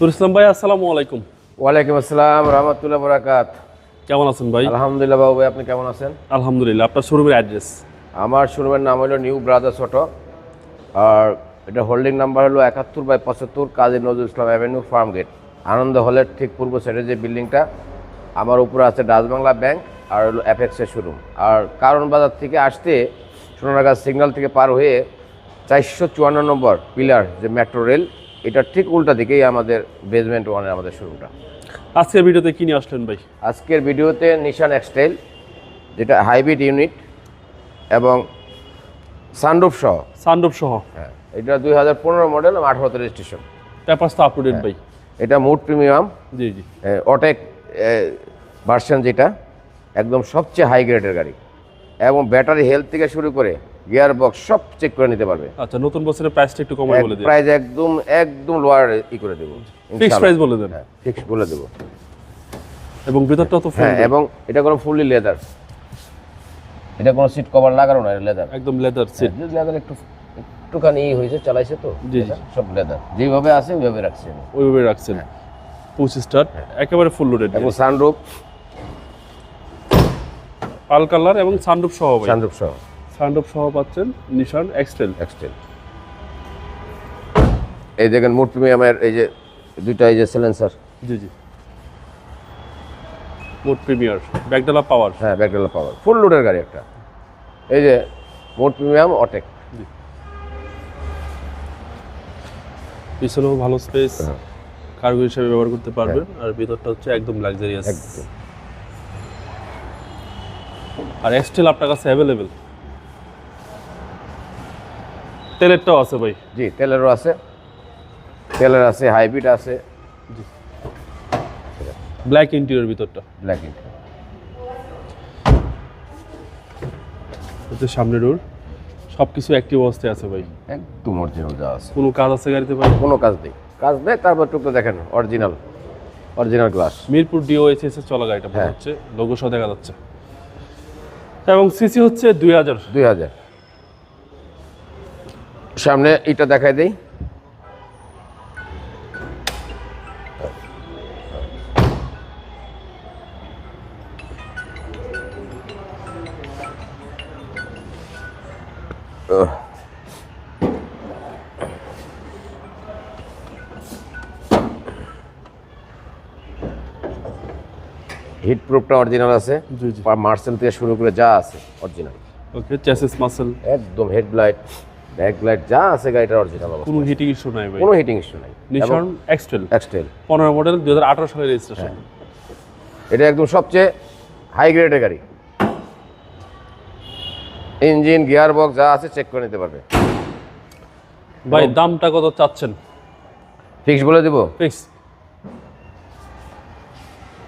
নুর ইসলাম ভাই, আসসালামু আলাইকুম। ওয়ালাইকুম আসসালাম রহমতুল্লাহ বরাকাত। কেমন আছেন ভাই? আলহামদুলিল্লাহ বাবু ভাই, আপনি কেমন আছেন? আলহামদুলিল্লাহ। আপনার শোরুমের অ্যাড্রেস? আমার শোরুমের নাম হলো নিউ ব্রাদার্স অটো, আর এটা হোল্ডিং নাম্বার হলো 71/75 Kazi Nazrul Islam avenue, farm gate, আনন্দ হলের ঠিক পূর্ব সাইডে যে বিল্ডিংটা। আমার উপরে আছে ডাচ বাংলা ব্যাংক আর হলো অ্যাপেক্সের শোরুম। আর কারণ বাজার থেকে আসতে সোনারগাঁ সিগন্যাল থেকে পার হয়ে 454 নম্বর পিলার যে মেট্রো রেল, এটার ঠিক উল্টা দিকেই আমাদের বেসমেন্ট ওয়ানের আমাদের শোরুমটা। আজকের ভিডিওতে কি নিয়ে আসলেন ভাই? আজকের ভিডিওতে নিশান এক্সটাইল, যেটা হাইব্রিড ইউনিট এবং সানরুফ সহ। সানরুফ সহ? হ্যাঁ, এটা 2015 মডেল, 18 রেজিস্ট্রেশন। পেপারস তো আপ টু ডেট ভাই? এটা মুড প্রিমিয়াম, জি জি, অটেক ভার্সন, যেটা একদম সবচেয়ে হাই গ্রেডের গাড়ি, এবং ব্যাটারি হেলথ থেকে শুরু করে গিয়ার বক্স সব চেক করে নিতে পারবে। আচ্ছা, নতুন বছরের প্রাইসটা একটু কমাই বলে দিন। প্রাইস একদম লোয়ার করে দেবো, ফিক্সড প্রাইস বলে দেন। হ্যাঁ, ফিক্স বলে দেবো। এবং ভিতরটা তো হ্যাঁ, এবং এটা কোনো ফুললি লেদার, এটা কোনো সিট কভার লাগানো না, লেদার, একদম লেদার সিট। লেদার একটুখানি হয়েছে, চালাইছে তো, জি জি, সব লেদার যেভাবে আছে ওইভাবে রাখছে, ওইভাবে রাখছেন। পুশ স্টার্ট, একেবারে ফুল লোডেড, এবং সানরুফ পাল কালার এবং সানরুফ সহ ভাই? সানরুফ সহ। সানরুফ সহ পাচ্ছেন নিশান এক্সটেল। এই দেখেন মুড প্রিমিয়ামের এই যে দুইটা এই যে সিলেন্সার। জি জি, মুড প্রিমিয়ার, ব্যাকডালা পাওয়ার। হ্যাঁ, ব্যাকডালা পাওয়ার, ফুল লোডের গাড়ি একটা। এই যে মুড প্রিমিয়াম অটেক। পিছনেও ভালো স্পেস, কার্গো হিসেবে ব্যবহার করতে পারবেন। আর ভিতরটা হচ্ছে একদম লাক্সারিয়াস। আর এক্সটেল আপনার কাছে অ্যাভেলেবেল? তেলেরটাও আছে ভাই? জি, তেলেরও আছে, তেলের আছে, হাইব্রিড আছে। ব্ল্যাক ইন্টেরিয়র, ভিতরটা ব্ল্যাক ইন্টেরিয়র, হচ্ছে সামনে ডোর, সবকিছু অ্যাক্টিভ অবস্থায় আছে ভাই। একদম অরিজিনাল যা আছে। কোনো কাজ আছে গাড়িতে ভাই? কোনো কাজ নেই, তারপর টুকটা দেখেন অরিজিনাল গ্লাস। মিরপুর ডিওএইচএস এর চলা গাড়িটা মনে হচ্ছে, লোগো সহ দেখা যাচ্ছে। এবং সিসি হচ্ছে 2000। সামনে এটা দেখাই দেই। হিট প্রুফটা অরিজিনাল আছে, মার্সেল থেকে শুরু করে যা আছে অরিজিনাল। ওকে, চ্যাসিস মাসেল একদম, হেডলাইট ব্যাকলাইট যা আছে গাড়িটার অরিজিনাল অবস্থা। কোনো হিটিং ইস্যু নাই ভাই? কোনো হিটিং ইস্যু নাই। নিশান এক্সটেল 15 মডেল, 2018 সালের রেজিস্ট্রেশন। এটা একদম সবচেয়ে হাই গ্রেডের গাড়ি, ইঞ্জিন গিয়ার বক্স যা আছে চেক করে নিতে পারবে। ভাই দামটা কত চাচ্ছেন? ফিক্সড বলে দেব?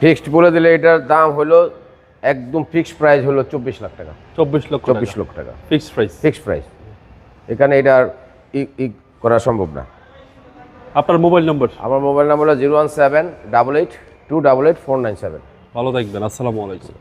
ফিক্সড বলে দিলে এটার দাম হলো একদম ফিক্সড প্রাইস হলো 24 লাখ টাকা। 24 লক্ষ টাকা ফিক্সড প্রাইস। এখানে এটা করা সম্ভব না। আপনার মোবাইল নম্বর? আমার মোবাইল নাম্বার হলো 01788288497। ভালো থাকবেন, আসসালামু আলাইকুম।